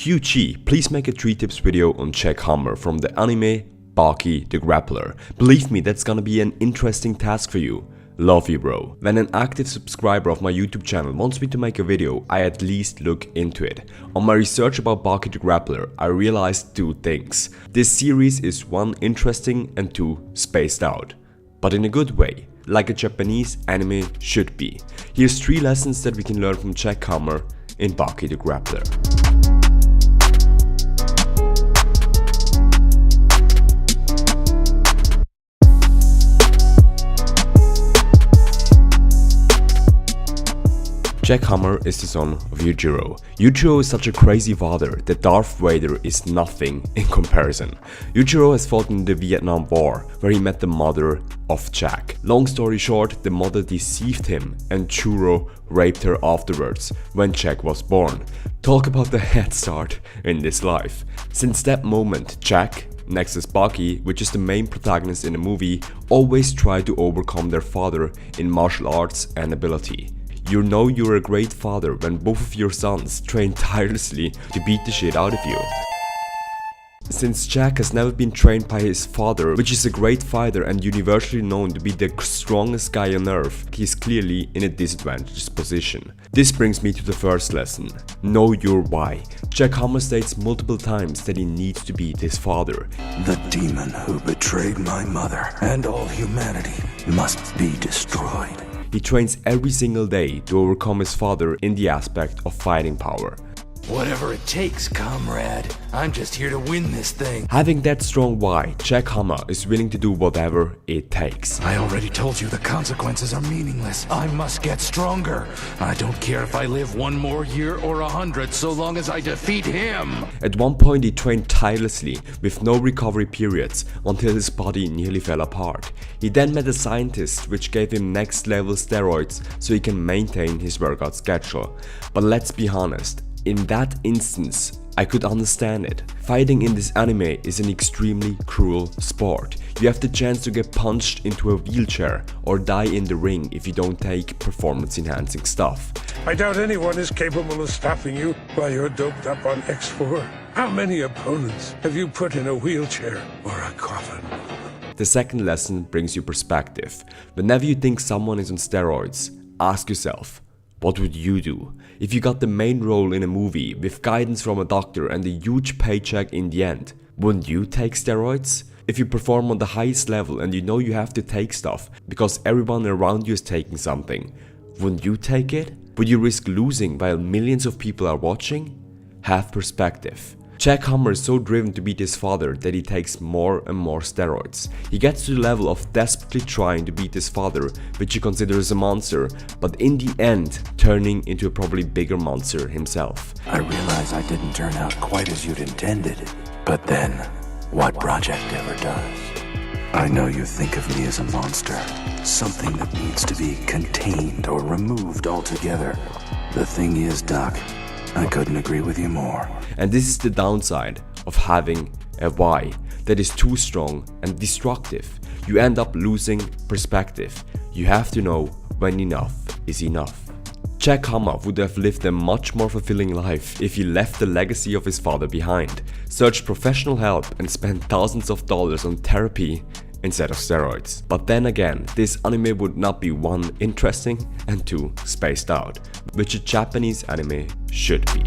QG, please make a 3 tips video on Jack Hanma from the anime Baki The Grappler. Believe me, that's gonna be an interesting task for you. Love you, bro. When an active subscriber of my YouTube channel wants me to make a video, I at least look into it. On my research about Baki The Grappler, I realized 2 things. This series is 1 interesting and 2 spaced out. But in a good way, like a Japanese anime should be. Here's 3 lessons that we can learn from Jack Hanma in Baki The Grappler. Jack Hanma is the son of Yujiro. Yujiro is such a crazy father that Darth Vader is nothing in comparison. Yujiro has fought in the Vietnam War, where he met the mother of Jack. Long story short, the mother deceived him and Yujiro raped her afterwards when Jack was born. Talk about the head start in this life. Since that moment, Jack, next is Baki, which is the main protagonist in the movie, always try to overcome their father in martial arts and ability. You know you're a great father when both of your sons train tirelessly to beat the shit out of you. Since Jack has never been trained by his father, which is a great fighter and universally known to be the strongest guy on earth, he's clearly in a disadvantaged position. This brings me to the first lesson. Know your why. Jack Hanma states multiple times that he needs to beat his father. The demon who betrayed my mother and all humanity must be destroyed. He trains every single day to overcome his father in the aspect of fighting power. Whatever it takes, comrade. I'm just here to win this thing. Having that strong why, Jack Hanma is willing to do whatever it takes. I already told you the consequences are meaningless. I must get stronger. I don't care if I live 1 more year or 100, so long as I defeat him. At one point he trained tirelessly with no recovery periods until his body nearly fell apart. He then met a scientist which gave him next level steroids so he can maintain his workout schedule. But let's be honest, in that instance, I could understand it. Fighting in this anime is an extremely cruel sport. You have the chance to get punched into a wheelchair or die in the ring if you don't take performance enhancing stuff. I doubt anyone is capable of stopping you while you're doped up on X4. How many opponents have you put in a wheelchair or a coffin? The second lesson brings you perspective. Whenever you think someone is on steroids, ask yourself, what would you do? If you got the main role in a movie with guidance from a doctor and a huge paycheck in the end, wouldn't you take steroids? If you perform on the highest level and you know you have to take stuff because everyone around you is taking something, wouldn't you take it? Would you risk losing while millions of people are watching? Have perspective. Jack Hanma is so driven to beat his father that he takes more and more steroids. He gets to the level of desperately trying to beat his father, which he considers a monster, but in the end turning into a probably bigger monster himself. I realize I didn't turn out quite as you'd intended, but then, what project ever does? I know you think of me as a monster, something that needs to be contained or removed altogether. The thing is, Doc, I couldn't agree with you more. And this is the downside of having a why that is too strong and destructive. You end up losing perspective. You have to know when enough is enough. Jack Hanma would have lived a much more fulfilling life if he left the legacy of his father behind, searched professional help and spent thousands of dollars on therapy instead of steroids. But then again, this anime would not be 1 interesting and 2 spaced out, which a Japanese anime should be.